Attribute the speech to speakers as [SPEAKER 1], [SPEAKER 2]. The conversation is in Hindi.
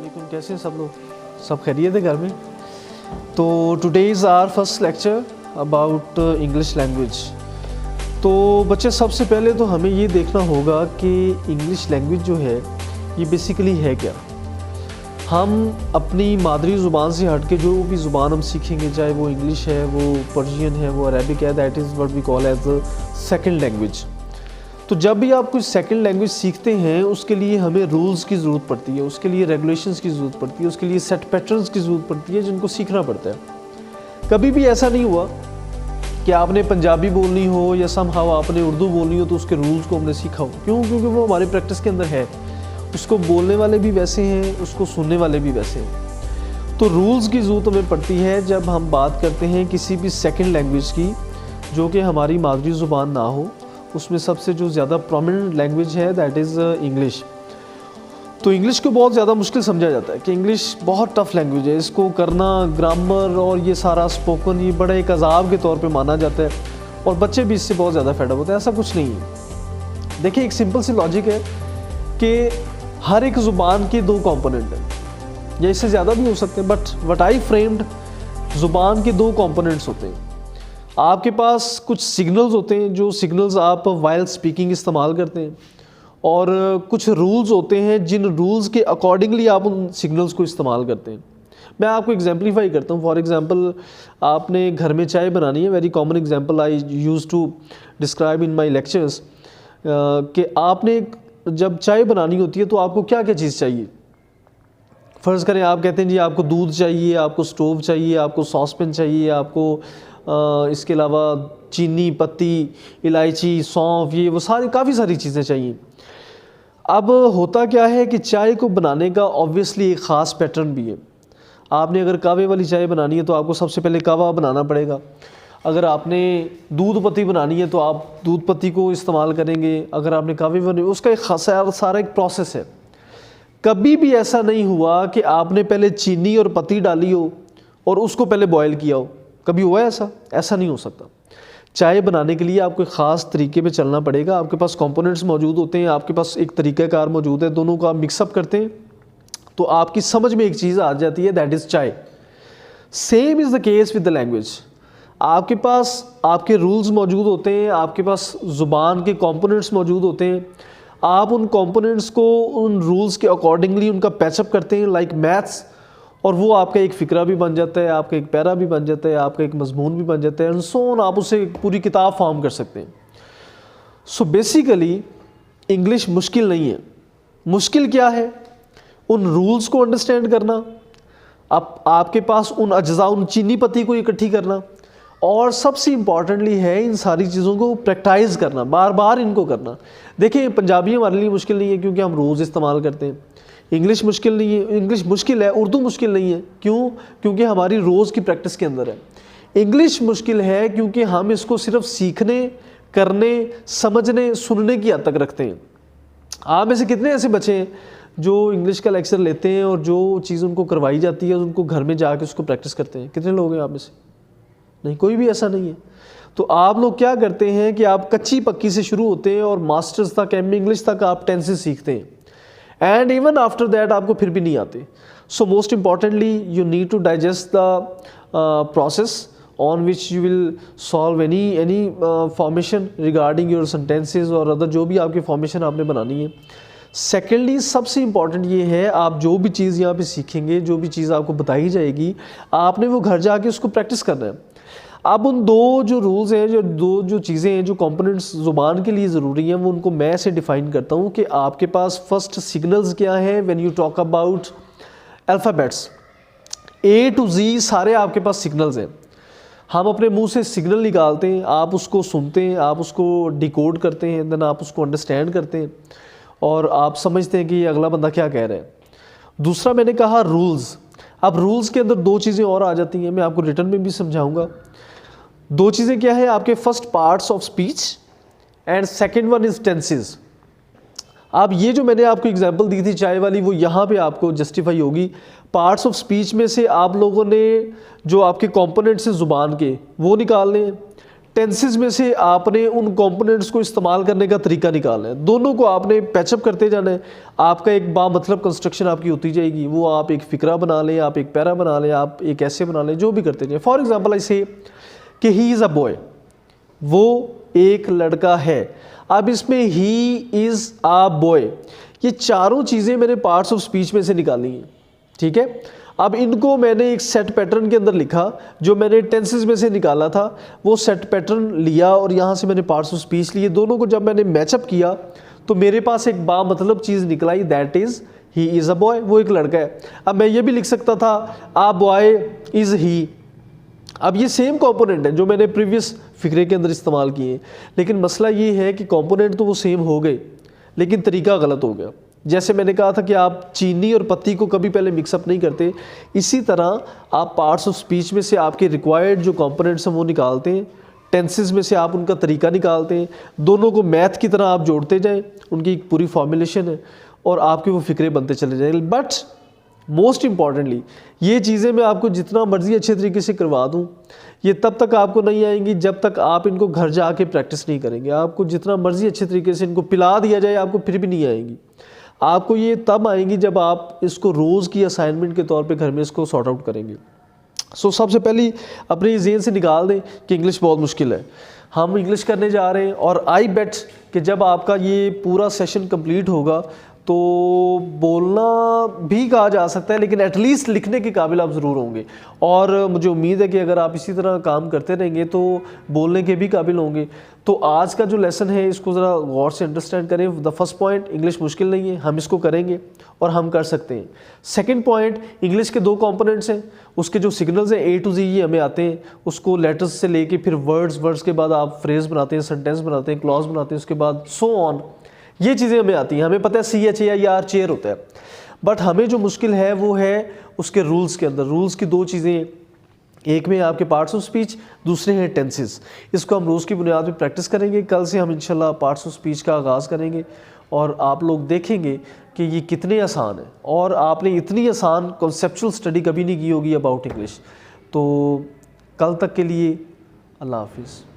[SPEAKER 1] वालेकुम, कैसे हैं सब लोग? सब खैरियत है घर में? तो today is our first lecture about English language. तो बच्चे, सबसे पहले तो हमें ये देखना होगा कि इंग्लिश लैंग्वेज जो है ये बेसिकली है क्या। हम अपनी मादरी ज़ुबान से हट के जो भी ज़ुबान हम सीखेंगे, चाहे वो इंग्लिश है, वो पर्शियन है, वो अरेबिक है, that is what we call as a second language. तो जब भी आप कोई सेकंड लैंग्वेज सीखते हैं उसके लिए हमें रूल्स की ज़रूरत पड़ती है, उसके लिए रेगुलेशंस की ज़रूरत पड़ती है, उसके लिए सेट पैटर्न्स की ज़रूरत पड़ती है जिनको सीखना पड़ता है। कभी भी ऐसा नहीं हुआ कि आपने पंजाबी बोलनी हो या समहाउ आपने उर्दू बोलनी हो तो उसके रूल्स को हमने सीखा हो। क्यों? क्योंकि वो हमारी प्रैक्टिस के अंदर है। उसको बोलने वाले भी वैसे हैं, उसको सुनने वाले भी वैसे हैं। तो रूल्स की ज़रूरत हमें पड़ती है जब हम बात करते हैं किसी भी सेकेंड लैंग्वेज की जो कि हमारी मादरी ज़ुबान ना हो। उसमें सबसे जो ज़्यादा प्रोमिनेंट लैंग्वेज है दैट इज़ इंग्लिश। तो इंग्लिश को बहुत ज़्यादा मुश्किल समझा जाता है कि इंग्लिश बहुत टफ लैंग्वेज है, इसको करना, ग्रामर और ये सारा स्पोकन, ये बड़ा एक अजाब के तौर पे माना जाता है और बच्चे भी इससे बहुत ज़्यादा फेडअप होते हैं। ऐसा कुछ नहीं है। देखिए, एक सिंपल सी लॉजिक है कि हर एक ज़ुबान के दो कंपोनेंट हैं या इससे ज़्यादा भी हो सकते हैं, बट व्हाट आई फ्रेम्ड, ज़ुबान के दो कंपोनेंट्स होते हैं। आपके पास कुछ सिग्नल्स होते हैं जो सिग्नल्स आप वाइल स्पीकिंग इस्तेमाल करते हैं और कुछ रूल्स होते हैं जिन रूल्स के अकॉर्डिंगली आप उन सिग्नल्स को इस्तेमाल करते हैं। मैं आपको एग्जाम्पलीफाई करता हूँ। फॉर एग्जांपल, आपने घर में चाय बनानी है, very common example I use to describe in my lectures, कि आपने जब चाय बनानी होती है तो आपको क्या क्या चीज़ चाहिए। फ़र्ज़ करें आप कहते हैं जी आपको दूध चाहिए, आपको स्टोव चाहिए, आपको सॉसपेन चाहिए, आपको इसके अलावा चीनी, पत्ती, इलायची, सौंफ, ये वो सारी काफ़ी सारी चीज़ें चाहिए। अब होता क्या है कि चाय को बनाने का ऑब्वियसली एक ख़ास पैटर्न भी है। आपने अगर कहवे वाली चाय बनानी है तो आपको सबसे पहले कहवा बनाना पड़ेगा। अगर आपने दूध पत्ती बनानी है तो आप दूध पत्ती को इस्तेमाल करेंगे। अगर आपने कहवे बनानी, उसका एक सारा एक प्रोसेस है। कभी भी ऐसा नहीं हुआ कि आपने पहले चीनी और पत्ती डाली हो और उसको पहले बॉयल किया हो। कभी हुआ है ऐसा? ऐसा नहीं हो सकता। चाय बनाने के लिए आपको एक ख़ास तरीके पे चलना पड़ेगा। आपके पास कंपोनेंट्स मौजूद होते हैं, आपके पास एक तरीक़ाकार मौजूद है, दोनों को आप मिक्सअप करते हैं तो आपकी समझ में एक चीज़ आ जाती है, दैट इज़ चाय। Same is the case with the language. आपके पास आपके रूल्स मौजूद होते हैं, आपके पास ज़ुबान के कंपोनेंट्स मौजूद होते हैं। आप उन कंपोनेंट्स को उन रूल्स के अकॉर्डिंगली उनका पैचअप करते हैं लाइक मैथ्स, और वो आपका एक फ़िक्रा भी बन जाता है, आपका एक पैरा भी बन जाता है, आपका एक मजमून भी बन जाता है, एंड सो ऑन। आप उसे पूरी किताब फॉर्म कर सकते हैं। सो बेसिकली इंग्लिश मुश्किल नहीं है। मुश्किल क्या है? उन रूल्स को अंडरस्टैंड करना, आपके पास उन अज्जा, उन चीनी पत्ती को इकट्ठी करना, और सबसे इम्पॉर्टेंटली है इन सारी चीज़ों को प्रैक्टिस करना, बार बार इनको करना। देखिए, पंजाबी हमारे लिए मुश्किल नहीं है क्योंकि हम रोज़ इस्तेमाल करते हैं। इंग्लिश मुश्किल नहीं है, इंग्लिश मुश्किल है, उर्दू मुश्किल नहीं है। क्यों? क्योंकि हमारी रोज़ की प्रैक्टिस के अंदर है। इंग्लिश मुश्किल है क्योंकि हम इसको सिर्फ सीखने, करने, समझने, सुनने की हद तक रखते हैं। आप में से कितने ऐसे बच्चे हैं जो इंग्लिश का लेक्चर लेते हैं और जो चीज़ उनको करवाई जाती है उनको घर में जाके उसको प्रैक्टिस करते हैं? कितने लोग हैं आप में से? नहीं, कोई भी ऐसा नहीं है। तो आप लोग क्या करते हैं कि आप कच्ची पक्की से शुरू होते हैं और मास्टर्स तक, एम.ए. इंग्लिश तक आप टेंसेस सीखते हैं, एंड इवन आफ्टर दैट आपको फिर भी नहीं आते। So most importantly you need to digest the process on which you will solve any formation regarding your sentences और अदर जो भी आपकी फॉर्मेशन आपने बनानी है। सेकेंडली सबसे इम्पॉर्टेंट ये है, आप जो भी चीज़ यहाँ पे सीखेंगे, जो भी चीज़ आपको बताई जाएगी, आपने वो घर जाके उसको प्रैक्टिस करना है। अब उन दो जो रूल्स हैं, जो चीज़ें हैं, जो कंपोनेंट्स ज़ुबान के लिए ज़रूरी हैं, वो उनको मैं ऐसे डिफ़ाइन करता हूँ कि आपके पास फर्स्ट सिग्नल्स क्या हैं। When you talk about alphabets, A to Z सारे आपके पास सिग्नल्स हैं। हम अपने मुंह से सिग्नल निकालते हैं, आप उसको सुनते हैं, आप उसको डिकोड करते हैं, देन आप उसको अंडरस्टैंड करते हैं और आप समझते हैं कि अगला बंदा क्या कह रहा है। दूसरा मैंने कहा रूल्स। अब रूल्स के अंदर दो चीज़ें और आ जाती हैं, मैं आपको रिटर्न में भी समझाऊंगा। दो चीज़ें क्या है? आपके first parts of speech and second one is tenses. अब ये जो मैंने आपको एग्जांपल दी थी चाय वाली, वो यहाँ पे आपको जस्टिफाई होगी। पार्ट्स ऑफ स्पीच में से आप लोगों ने जो आपके कंपोनेंट्स हैं ज़ुबान के, वो निकालने हैं। टेंसेस में से आपने उन कंपोनेंट्स को इस्तेमाल करने का तरीका निकालना है, दोनों को आपने पैचअप करते जाना है। आपका एक बामतलब कंस्ट्रक्शन आपकी होती जाएगी, वो आप एक फ़िक्रा बना लें, आप एक पैरा बना लें, आप एक ऐसे बना लें, जो भी करते जाएं। फॉर एग्जांपल ऐसे कि ही इज़ अ बॉय, वो एक लड़का है। अब इसमें ही इज़ अ बॉय, ये चारों चीज़ें मैंने पार्ट्स ऑफ स्पीच में से निकाली हैं, ठीक है। अब इनको मैंने एक सेट पैटर्न के अंदर लिखा, जो मैंने टेंसेस में से निकाला था वो सेट पैटर्न लिया और यहाँ से मैंने पार्ट्स ऑफ स्पीच लिए। दोनों को जब मैंने मैचअप किया तो मेरे पास एक बामतलब चीज़ निकलाई, that is he is a boy, वो एक लड़का है। अब मैं ये भी लिख सकता था आ बॉय इज़ ही। अब ये सेम कंपोनेंट है जो मैंने प्रीवियस फिक्रे के अंदर इस्तेमाल किए हैं, लेकिन मसला ये है कि कंपोनेंट तो वो सेम हो गए लेकिन तरीका गलत हो गया। जैसे मैंने कहा था कि आप चीनी और पत्ती को कभी पहले मिक्सअप नहीं करते, इसी तरह आप पार्ट्स ऑफ स्पीच में से आपके रिक्वायर्ड जो कंपोनेंट्स हैं वो निकालते हैं, टेंसेस में से आप उनका तरीका निकालते हैं, दोनों को मैथ की तरह आप जोड़ते जाएं, उनकी एक पूरी फॉर्मुलेशन है और आपके वो फिक्रे बनते चले जाएंगे। बट मोस्ट इंपॉर्टेंटली ये चीज़ें मैं आपको जितना मर्जी अच्छे तरीके से करवा दूं, ये तब तक आपको नहीं आएंगी जब तक आप इनको घर जाके प्रैक्टिस नहीं करेंगे। आपको जितना मर्जी अच्छे तरीके से इनको पिला दिया जाए, आपको फिर भी नहीं आएंगी। आपको ये तब आएंगी जब आप इसको रोज़ की असाइनमेंट के तौर पे घर में इसको सॉर्ट आउट करेंगे। सो सबसे पहले अपने ज़हन से निकाल दें कि इंग्लिश बहुत मुश्किल है, हम इंग्लिश करने जा रहे हैं। और आई बेट कि जब आपका ये पूरा सेशन कंप्लीट होगा तो बोलना भी कहा जा सकता है, लेकिन एटलीस्ट लिखने के काबिल आप ज़रूर होंगे। और मुझे उम्मीद है कि अगर आप इसी तरह काम करते रहेंगे तो बोलने के भी काबिल होंगे। तो आज का जो लेसन है इसको ज़रा गौर से अंडरस्टैंड करें। द फर्स्ट पॉइंट, इंग्लिश मुश्किल नहीं है, हम इसको करेंगे और हम कर सकते हैं। सेकंड पॉइंट, इंग्लिश के दो कंपोनेंट्स हैं, उसके जो सिग्नल्स हैं A to Z ये हमें आते हैं, उसको लेटर्स से लेके फिर वर्ड्स के बाद आप फ्रेज बनाते हैं, सेंटेंस बनाते हैं, क्लॉज बनाते हैं, उसके बाद सो ऑन, ये चीज़ें हमें आती हैं। हमें पता है CHAIR चेयर होता है, बट हमें जो मुश्किल है वो है उसके रूल्स के अंदर। रूल्स की दो चीज़ें, एक में आपके पार्ट्स ऑफ स्पीच, दूसरे हैं टेंसेस। इसको हम रोज़ की बुनियाद पर प्रैक्टिस करेंगे। कल से हम इंशाल्लाह पार्ट्स ऑफ स्पीच का आगाज़ करेंगे और आप लोग देखेंगे कि ये कितने आसान है और आपने इतनी आसान कॉन्सेप्चुअल स्टडी कभी नहीं की होगी अबाउट इंग्लिश। तो कल तक के लिए अल्लाह हाफिज़।